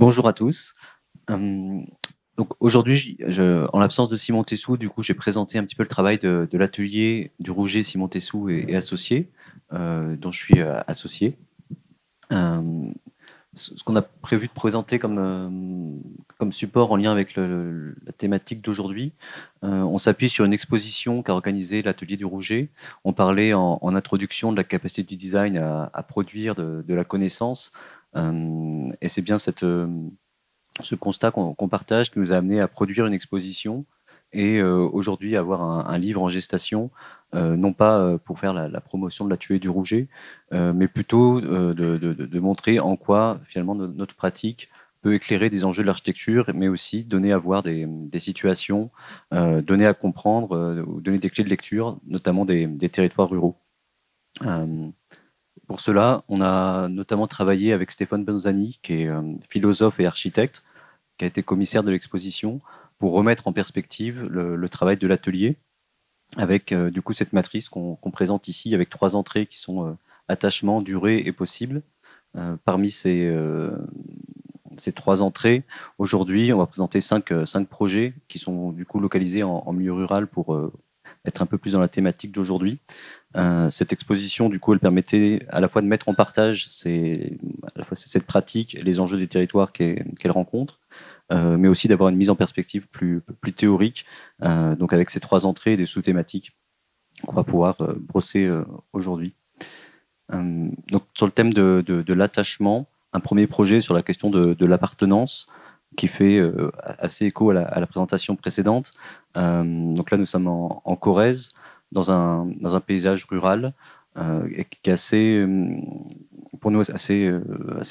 Bonjour à tous. Euh, donc aujourd'hui, en l'absence de Simon Tessou, du coup, j'ai présenté un petit peu le travail de l'atelier du Rouget Simon Tessou et associés, dont je suis associé. Euh, ce qu'on a prévu de présenter comme support en lien avec la thématique d'aujourd'hui, on s'appuie sur une exposition qu'a organisée l'atelier du Rouget. On parlait en introduction de la capacité du design à produire de la connaissance. Et c'est bien ce constat qu'on partage qui nous a amené à produire une exposition et aujourd'hui avoir un livre en gestation, non pas pour faire la promotion de la tuée du Rouget, mais plutôt de montrer en quoi finalement notre pratique peut éclairer des enjeux de l'architecture, mais aussi donner à voir des situations, donner à comprendre, ou donner des clés de lecture, notamment des territoires ruraux. Euh, pour cela, on a notamment travaillé avec Stéphane Benzani, qui est philosophe et architecte, qui a été commissaire de l'exposition, pour remettre en perspective le travail de l'atelier, avec du coup cette matrice qu'on présente ici, avec 3 entrées qui sont attachement, durée et possible. Parmi ces 3 entrées, aujourd'hui, on va présenter 5 projets qui sont du coup localisés en milieu rural pour être un peu plus dans la thématique d'aujourd'hui. Cette exposition, du coup, elle permettait à la fois de mettre en partage à la fois cette pratique et les enjeux des territoires qu'elle rencontre, mais aussi d'avoir une mise en perspective plus théorique, donc avec ces 3 entrées et des sous-thématiques qu'on va pouvoir brosser aujourd'hui. Donc sur le thème de l'attachement, un premier projet sur la question de l'appartenance qui fait assez écho à la présentation précédente. Donc là, nous sommes en Corrèze, dans un paysage rural qui est assez, pour nous, assez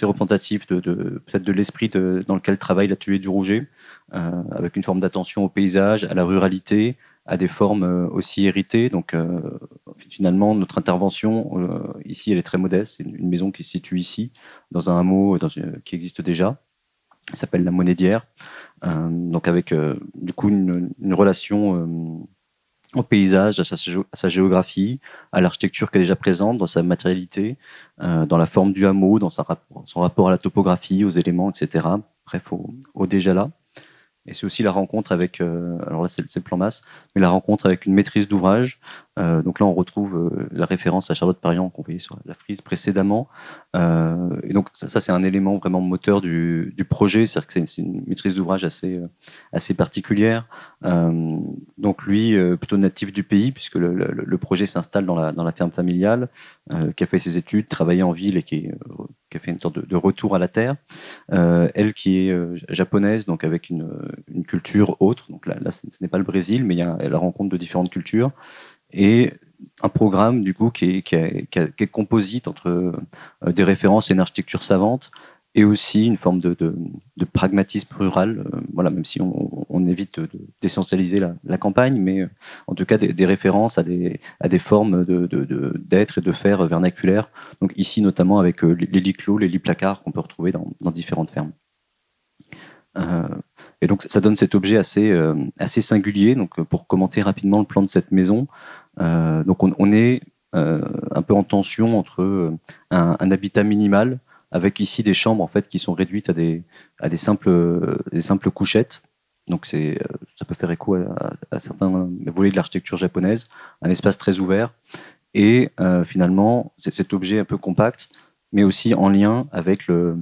représentatif peut-être de l'esprit dans lequel travaille l'atelier du Rouget, avec une forme d'attention au paysage, à la ruralité, à des formes aussi héritées. Donc finalement, notre intervention ici, elle est très modeste. C'est une maison qui se situe ici, dans un hameau qui existe déjà. Elle s'appelle la Monédière. Donc avec du coup une relation au paysage, à sa géographie, à l'architecture qui est déjà présente, dans sa matérialité, dans la forme du hameau, dans son rapport à la topographie, aux éléments, etc. Bref, au déjà là. Et c'est aussi la rencontre avec, alors là c'est le plan masse, mais la rencontre avec une maîtrise d'ouvrage. Donc là on retrouve la référence à Charlotte Perriand qu'on voyait sur la frise précédemment. Et donc ça c'est un élément vraiment moteur du projet, c'est-à-dire que c'est une maîtrise d'ouvrage assez particulière. Donc lui, plutôt natif du pays, puisque le projet s'installe dans la ferme familiale, qui a fait ses études, travaillé en ville et qui a fait une sorte de retour à la terre. Elle qui est japonaise, donc avec une culture autre. Donc là ce n'est pas le Brésil, mais il y a la rencontre de différentes cultures. Et un programme, du coup, qui est composite entre des références et une architecture savante, et aussi une forme de pragmatisme rural. Voilà, même si on évite d'essentialiser la campagne, mais en tout cas des références à des formes d'être et de faire vernaculaires. Donc ici, notamment avec les lits clos, les lits placards qu'on peut retrouver dans différentes fermes. Et donc ça donne cet objet assez singulier. Donc pour commenter rapidement le plan de cette maison, donc on est un peu en tension entre un habitat minimal avec ici des chambres en fait qui sont réduites à des simples couchettes. Donc ça peut faire écho à certains volets de l'architecture japonaise, un espace très ouvert et finalement c'est cet objet un peu compact, mais aussi en lien avec le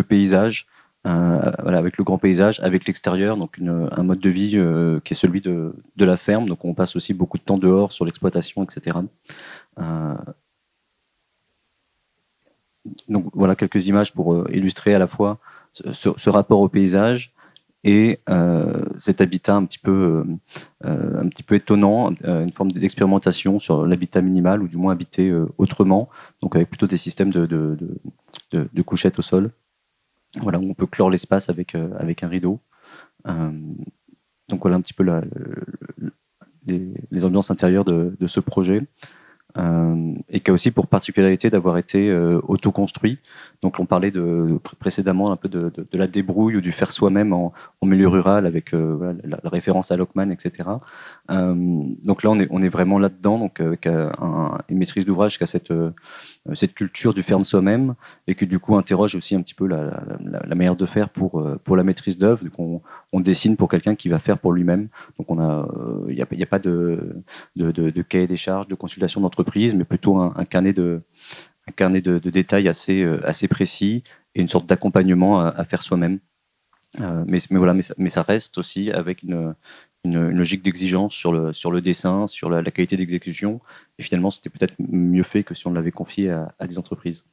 paysage, voilà, avec le grand paysage, avec l'extérieur, donc un mode de vie qui est celui de la ferme. Donc on passe aussi beaucoup de temps dehors sur l'exploitation, etc. Euh, donc voilà quelques images pour illustrer à la fois ce rapport au paysage et cet habitat un petit peu étonnant, une forme d'expérimentation sur l'habitat minimal ou du moins habité autrement, donc avec plutôt des systèmes de couchettes au sol. Voilà, où on peut clore l'espace avec un rideau. Euh, donc voilà un petit peu les ambiances intérieures de ce projet. et qui a aussi pour particularité d'avoir été auto-construit. Donc on parlait précédemment un peu de la débrouille ou du faire soi-même en milieu rural avec voilà, la référence à Lockman, etc. Donc là on est vraiment là-dedans, donc avec une maîtrise d'ouvrage qui a cette culture du faire de soi-même et qui du coup interroge aussi un petit peu la manière de faire pour la maîtrise d'œuvre. Donc on dessine pour quelqu'un qui va faire pour lui-même. Donc il y a pas de cahier des charges, de consultation d'entreprise, mais plutôt un carnet de détails assez précis et une sorte d'accompagnement à faire soi-même. Mais voilà, mais ça reste aussi avec une logique d'exigence sur le dessin, sur la qualité d'exécution. Et finalement, c'était peut-être mieux fait que si on l'avait confié à des entreprises.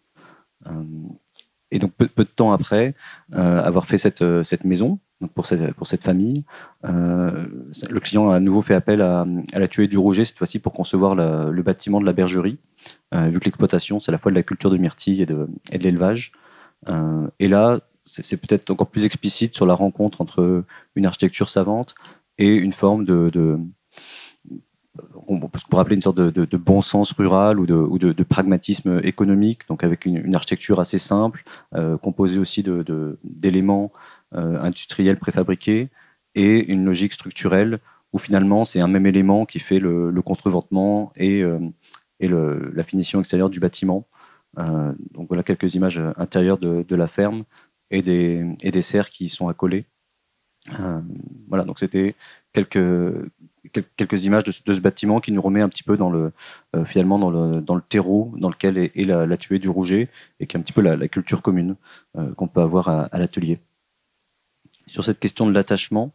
Et donc, peu de temps après avoir fait cette maison, donc pour cette famille, le client a à nouveau fait appel à l'atelier du Rouget, cette fois-ci pour concevoir le bâtiment de la bergerie, vu que l'exploitation, c'est à la fois de la culture de myrtille et de l'élevage. Et là, c'est peut-être encore plus explicite sur la rencontre entre une architecture savante et une forme on peut appeler une sorte de bon sens rural ou de pragmatisme économique, donc avec une architecture assez simple, composée aussi d'éléments industriels préfabriqués et une logique structurelle où finalement c'est un même élément qui fait le contreventement et la finition extérieure du bâtiment. Donc voilà quelques images intérieures de la ferme et des serres qui y sont accolées. Voilà, donc c'était quelques images de ce bâtiment qui nous remet un petit peu finalement dans le terreau dans lequel est la tuée du Rouget et qui est un petit peu la culture commune qu'on peut avoir à l'atelier. Sur cette question de l'attachement,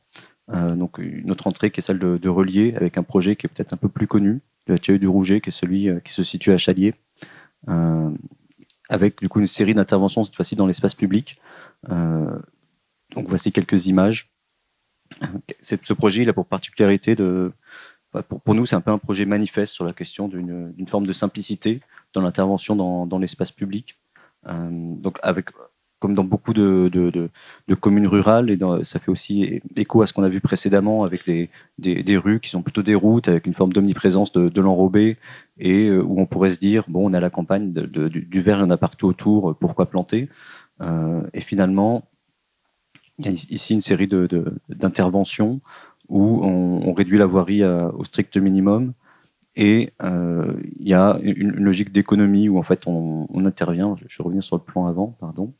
donc une autre entrée qui est celle de relier avec un projet qui est peut-être un peu plus connu, de la tuée du Rouget, qui est celui qui se situe à Chalier, avec du coup une série d'interventions cette fois-ci dans l'espace public. Donc voici quelques images. Ce projet, il a pour particularité pour nous, c'est un peu un projet manifeste sur la question d'une forme de simplicité dans l'intervention dans l'espace public. Donc comme dans beaucoup de communes rurales, ça fait aussi écho à ce qu'on a vu précédemment avec des rues qui sont plutôt des routes avec une forme d'omniprésence de l'enrobé et où on pourrait se dire, bon, on est à la campagne, du verre, il y en a partout autour, pourquoi planter et finalement, il y a ici une série d'interventions où on réduit la voirie au strict minimum et il y a une logique d'économie où en fait on intervient, je reviens sur le plan avant, pardon,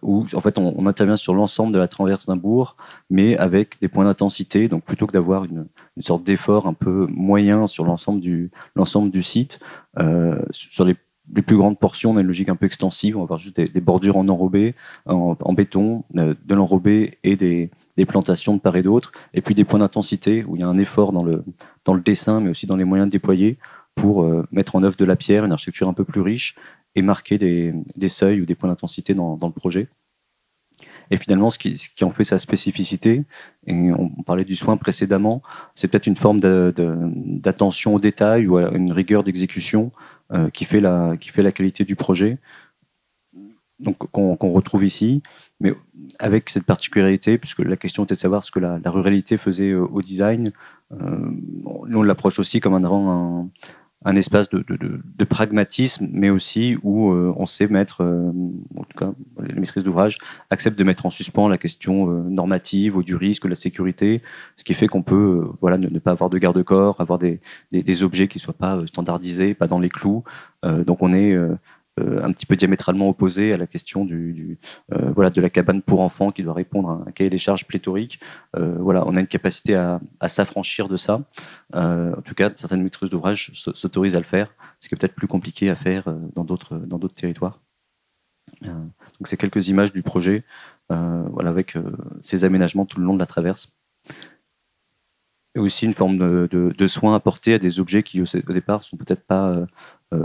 où en fait on intervient sur l'ensemble de la traverse d'un bourg, mais avec des points d'intensité, donc plutôt que d'avoir une sorte d'effort un peu moyen sur l'ensemble du site, sur les plus grandes portions, on a une logique un peu extensive. On va avoir juste des bordures en enrobé, en béton, de l'enrobé et des plantations de part et d'autre. Et puis des points d'intensité où il y a un effort dans le dessin, mais aussi dans les moyens déployés pour mettre en œuvre de la pierre, une architecture un peu plus riche et marquer des seuils ou des points d'intensité dans le projet. Et finalement, ce qui en fait sa spécificité, et on parlait du soin précédemment, c'est peut-être une forme d'attention au détail ou une rigueur d'exécution qui fait la qualité du projet, donc qu'on retrouve ici, mais avec cette particularité, puisque la question était de savoir ce que la ruralité faisait au design. Nous, on l'approche aussi comme un espace de pragmatisme, mais aussi où on sait mettre, en tout cas, les maîtrises d'ouvrage acceptent de mettre en suspens la question normative ou du risque, de la sécurité, ce qui fait qu'on peut voilà, ne pas avoir de garde-corps, avoir des objets qui ne soient pas standardisés, pas dans les clous. Donc on est un petit peu diamétralement opposé à la question voilà, de la cabane pour enfants qui doit répondre à un cahier des charges pléthorique. Voilà, on a une capacité à s'affranchir de ça. En tout cas, certaines maîtrises d'ouvrage s'autorisent à le faire, ce qui est peut-être plus compliqué à faire dans d'autres territoires. Donc c'est quelques images du projet, voilà, avec ces aménagements tout le long de la traverse. Et aussi une forme de soin apporté à des objets qui au départ sont peut-être pas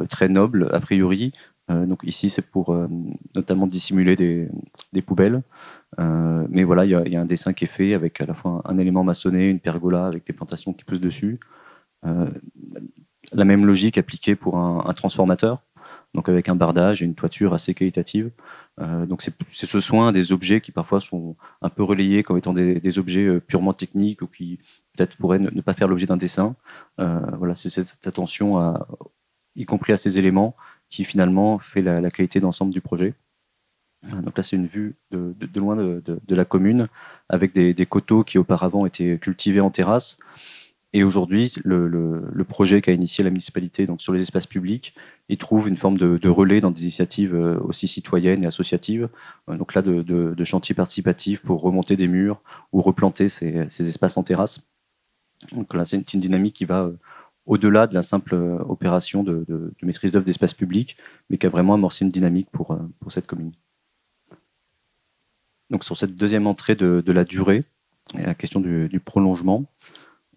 très nobles a priori. Donc ici c'est pour notamment dissimuler des poubelles. Mais voilà, il y a un dessin qui est fait avec à la fois un élément maçonné, une pergola avec des plantations qui poussent dessus. La même logique appliquée pour un transformateur, donc avec un bardage et une toiture assez qualitative. Donc c'est ce soin des objets qui parfois sont un peu relayés comme étant des objets purement techniques ou qui peut-être pourraient ne pas faire l'objet d'un dessin. Voilà, c'est cette attention y compris à ces éléments, qui finalement fait la qualité d'ensemble du projet. Donc là, c'est une vue de loin de la commune, avec des coteaux qui auparavant étaient cultivés en terrasse. Et aujourd'hui, le projet qu'a initié la municipalité donc sur les espaces publics, il trouve une forme de relais dans des initiatives aussi citoyennes et associatives. Donc là, de chantiers participatifs pour remonter des murs ou replanter ces espaces en terrasse. Donc là, c'est une dynamique qui va au-delà de la simple opération de maîtrise d'œuvre d'espace public, mais qui a vraiment amorcé une dynamique pour cette commune. Donc sur cette deuxième entrée de la durée, et la question du prolongement,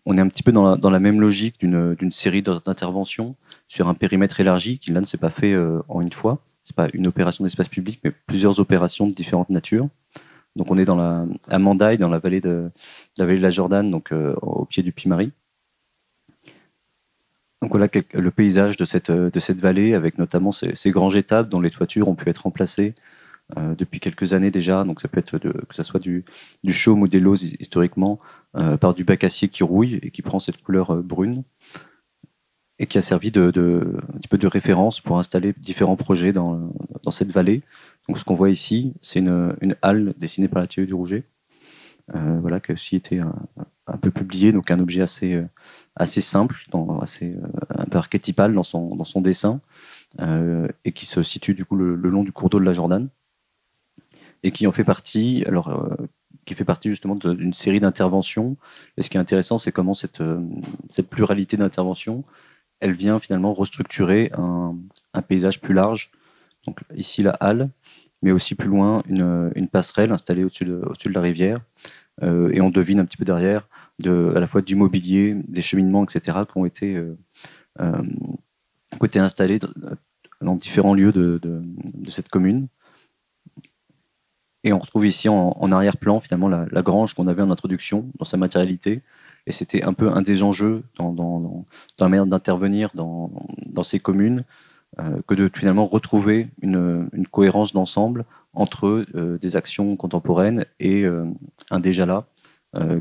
on est un petit peu dans la même logique d'une série d'interventions sur un périmètre élargi qui là ne s'est pas fait en une fois. C'est pas une opération d'espace public, mais plusieurs opérations de différentes natures. Donc on est à Mandaille, dans la vallée de la Jordane, donc au pied du Puy-Marie. Donc voilà le paysage de cette vallée, avec notamment ces grands étables dont les toitures ont pu être remplacées depuis quelques années déjà. Donc ça peut être que ça soit du chaume ou des lauses historiquement, par du bac acier qui rouille et qui prend cette couleur brune, et qui a servi un petit peu de référence pour installer différents projets dans cette vallée. Donc ce qu'on voit ici, c'est une halle dessinée par l'atelier du Rouget, voilà, qui a aussi été un peu publié, donc un objet assez simple, un peu archétypal dans son dessin, et qui se situe du coup le long du cours d'eau de la Jordane, et qui en fait partie, qui fait partie justement d'une série d'interventions. Et ce qui est intéressant, c'est comment cette pluralité d'interventions, elle vient finalement restructurer un paysage plus large. Donc ici la halle, mais aussi plus loin une passerelle installée au-dessus de la rivière. Et on devine un petit peu derrière à la fois du mobilier, des cheminements, etc., qui ont été installés dans différents lieux de cette commune. Et on retrouve ici en arrière-plan finalement la grange qu'on avait en introduction dans sa matérialité. Et c'était un peu un des enjeux dans la manière d'intervenir dans ces communes, que de finalement retrouver une cohérence d'ensemble entre des actions contemporaines et un déjà là,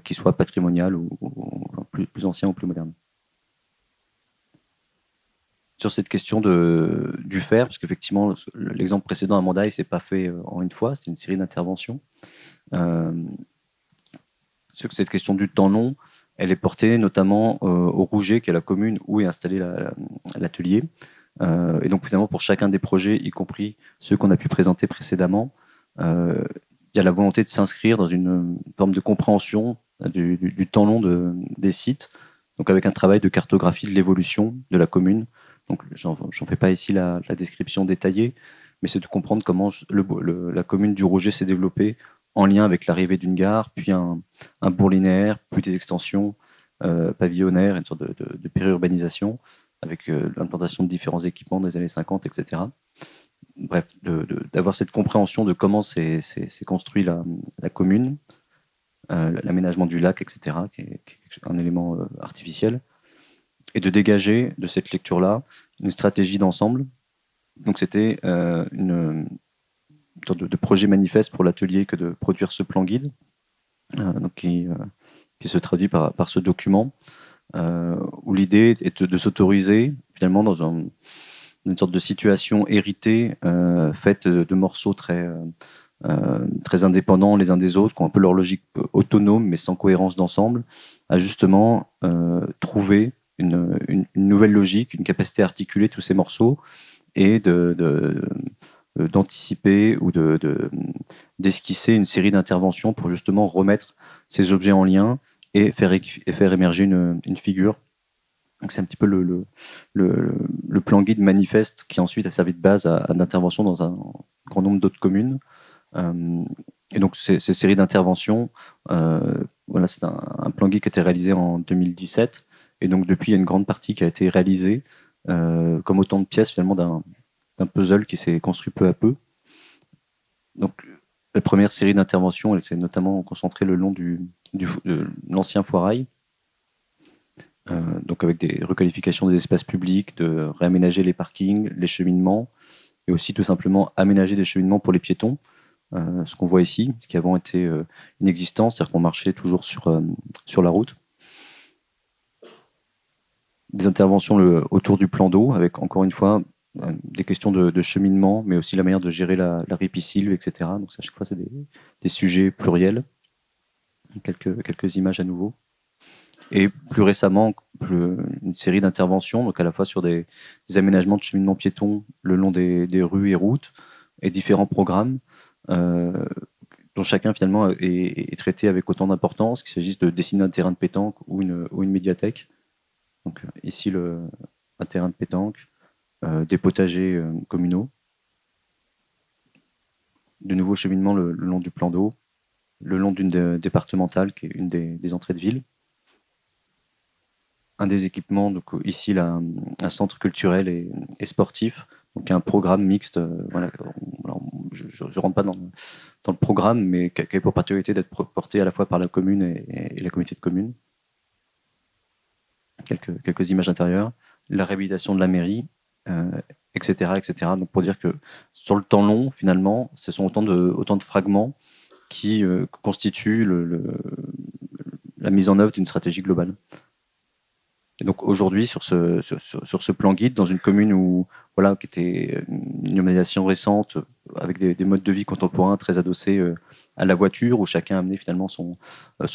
qui soit patrimonial ou plus ancien ou plus moderne. Sur cette question du faire, parce qu'effectivement, l'exemple précédent à Mandaille, c'est pas fait en une fois, c'est une série d'interventions. Cette question du temps long, elle est portée notamment au Rouget, qui est la commune où est installé l'atelier. Et donc finalement, pour chacun des projets, y compris ceux qu'on a pu présenter précédemment, il y a la volonté de s'inscrire dans une forme de compréhension du temps long des sites, donc avec un travail de cartographie de l'évolution de la commune. Donc j'en fais pas ici la description détaillée, mais c'est de comprendre comment la commune du Rouget s'est développée en lien avec l'arrivée d'une gare, puis un bourg linéaire, puis des extensions pavillonnaires, une sorte de périurbanisation, avec l'implantation de différents équipements des années 50, etc. Bref, d'avoir cette compréhension de comment s'est construit la commune, l'aménagement du lac, etc., qui est un élément artificiel, et de dégager de cette lecture-là une stratégie d'ensemble. Donc c'était une sorte de projet manifeste pour l'atelier que de produire ce plan guide, donc qui se traduit par ce document, où l'idée est de s'autoriser finalement dans une sorte de situation héritée, faite de morceaux très indépendants les uns des autres, qui ont un peu leur logique autonome mais sans cohérence d'ensemble, à justement trouver une nouvelle logique, une capacité à articuler tous ces morceaux et d'anticiper ou d'esquisser une série d'interventions pour justement remettre ces objets en lien et faire émerger une figure. Donc c'est un petit peu le plan guide manifeste qui ensuite a servi de base à d'intervention dans un grand nombre d'autres communes. Et donc ces séries d'interventions, voilà, c'est un plan guide qui a été réalisé en 2017. Et donc depuis, il y a une grande partie qui a été réalisée, comme autant de pièces finalement d'un puzzle qui s'est construit peu à peu. Donc la première série d'interventions, elle s'est notamment concentrée le long de l'ancien foirail, donc avec des requalifications des espaces publics, de réaménager les parkings, les cheminements, et aussi tout simplement aménager des cheminements pour les piétons, ce qu'on voit ici, ce qui avant était inexistant, c'est-à-dire qu'on marchait toujours sur la route. des interventions autour du plan d'eau, avec encore une fois des questions de cheminement, mais aussi la manière de gérer la ripisylve, etc. Donc à chaque fois, c'est des sujets pluriels. Quelques images à nouveau. Et plus récemment, une série d'interventions, donc à la fois sur des aménagements de cheminement piéton le long des rues et routes, et différents programmes, dont chacun finalement est traité avec autant d'importance, qu'il s'agisse de dessiner un terrain de pétanque ou une médiathèque. Donc ici, un terrain de pétanque, des potagers communaux, de nouveaux cheminements le long du plan d'eau, le long d'une départementale, qui est une des entrées de ville. Un des équipements, donc ici un centre culturel et sportif, donc un programme mixte. Voilà, je ne rentre pas dans le programme, mais qui a pour particularité d'être porté à la fois par la commune et la communauté de communes. Quelques images intérieures, la réhabilitation de la mairie, etc., etc. Donc pour dire que sur le temps long, finalement, ce sont autant de fragments qui constituent la mise en œuvre d'une stratégie globale. Et donc aujourd'hui, sur ce plan guide, dans une commune qui était une urbanisation récente, avec des modes de vie contemporains très adossés à la voiture, où chacun amenait finalement son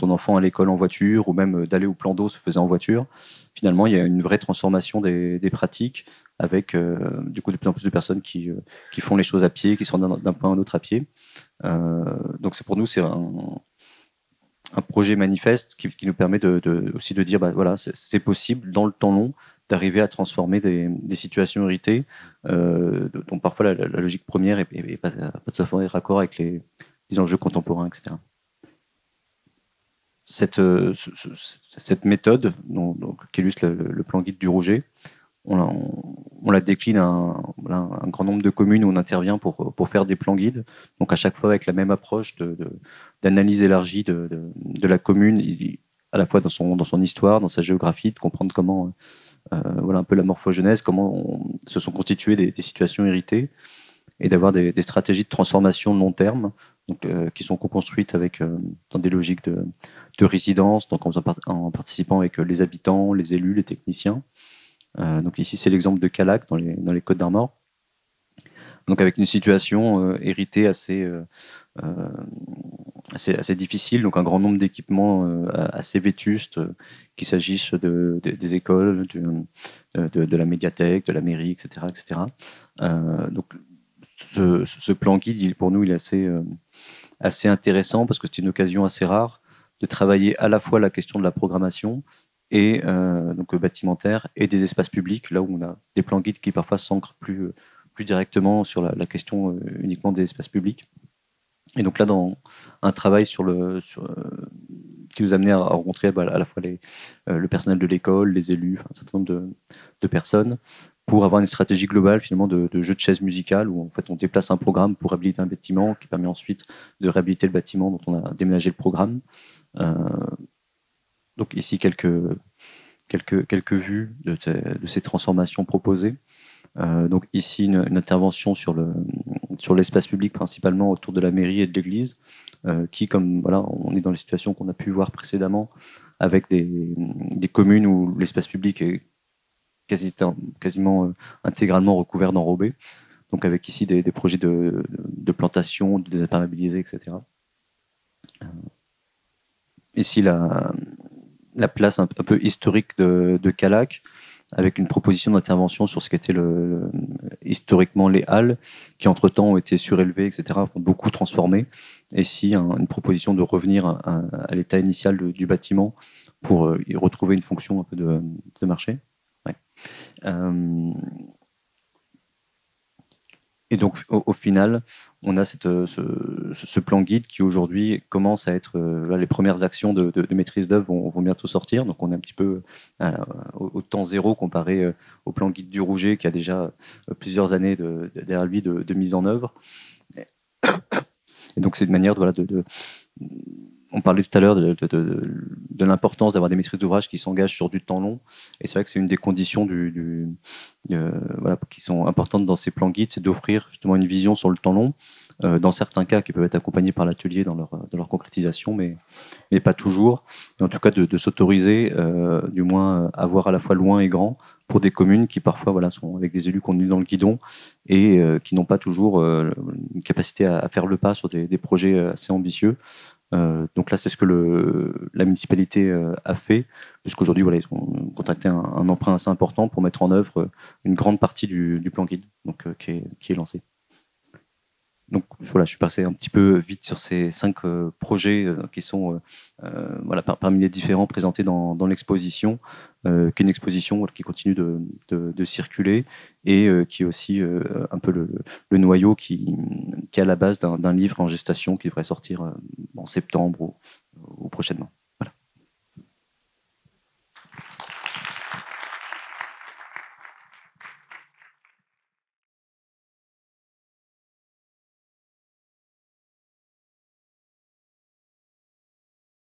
enfant à l'école en voiture, ou même d'aller au plan d'eau se faisait en voiture. Finalement, il y a une vraie transformation des pratiques, avec du coup de plus en plus de personnes qui font les choses à pied, qui se rendent d'un point à un autre à pied. Donc pour nous, c'est un projet manifeste qui nous permet aussi de dire, voilà, c'est possible dans le temps long d'arriver à transformer des situations héritées, dont parfois la logique première n'est pas tout à fait raccord avec les enjeux contemporains, etc. Cette méthode qui illustre le plan guide du Rouget, on la décline à un grand nombre de communes où on intervient pour faire des plans guides. Donc à chaque fois avec la même approche d'analyse élargie de la commune, à la fois dans son histoire, dans sa géographie, de comprendre comment, un peu la morphogenèse, comment se sont constituées des situations héritées, et d'avoir des stratégies de transformation de long terme, donc, qui sont co-construites dans des logiques de résidence, donc en participant avec les habitants, les élus, les techniciens. Donc ici, c'est l'exemple de Calac dans les Côtes d'Armor. Donc avec une situation héritée assez difficile, donc un grand nombre d'équipements assez vétustes, qu'il s'agisse des écoles, de la médiathèque, de la mairie, etc. etc. Donc ce plan guide, pour nous, il est assez intéressant, parce que c'est une occasion assez rare de travailler à la fois la question de la programmation et donc bâtimentaire, et des espaces publics, là où on a des plans guides qui parfois s'ancrent plus directement sur la question uniquement des espaces publics. Et donc là, dans un travail qui nous a amené à rencontrer à la fois le personnel de l'école, les élus, un certain nombre de personnes, pour avoir une stratégie globale finalement de jeu de chaises musicales, où en fait on déplace un programme pour réhabiliter un bâtiment, qui permet ensuite de réhabiliter le bâtiment dont on a déménagé le programme. Donc ici quelques vues de ces transformations proposées. Donc ici une intervention sur l'espace public, principalement autour de la mairie et de l'église, qui, comme voilà, on est dans les situations qu'on a pu voir précédemment, avec des communes où l'espace public est quasiment intégralement recouvert d'enrobés, donc avec ici des projets de plantation, de désimperméabiliser, etc. Ici la place un peu historique de Calac, avec une proposition d'intervention sur ce qu'étaient historiquement les halles, qui entre-temps ont été surélevées, etc., ont beaucoup transformé. Et ici, une proposition de revenir à l'état initial du bâtiment pour y retrouver une fonction un peu de marché. Ouais. Et donc, au final, on a ce plan guide qui aujourd'hui commence à être... les premières actions de maîtrise d'œuvre vont bientôt sortir. Donc, on est un petit peu au temps zéro comparé au plan guide du Rouget, qui a déjà plusieurs années derrière lui de mise en œuvre. Et donc, c'est une manière on parlait tout à l'heure de l'importance d'avoir des maîtrises d'ouvrage qui s'engagent sur du temps long. Et c'est vrai que c'est une des conditions voilà, qui sont importantes dans ces plans guides, c'est d'offrir justement une vision sur le temps long, dans certains cas qui peuvent être accompagnés par l'atelier dans leur concrétisation, mais pas toujours. Et en tout cas, de s'autoriser, du moins, à voir à la fois loin et grand pour des communes qui parfois voilà, sont avec des élus contenus dans le guidon et qui n'ont pas toujours une capacité à faire le pas sur des projets assez ambitieux. Donc là, c'est ce que la municipalité a fait, puisqu'aujourd'hui, voilà, ils ont contracté un emprunt assez important pour mettre en œuvre une grande partie du plan guide, donc, qui est lancé. Donc voilà, je suis passé un petit peu vite sur ces 5 projets qui sont voilà, parmi les différents présentés dans l'exposition, qui est une exposition voilà, qui continue de circuler et qui est aussi un peu le noyau qui est à la base d'un livre en gestation qui devrait sortir en septembre ou prochainement.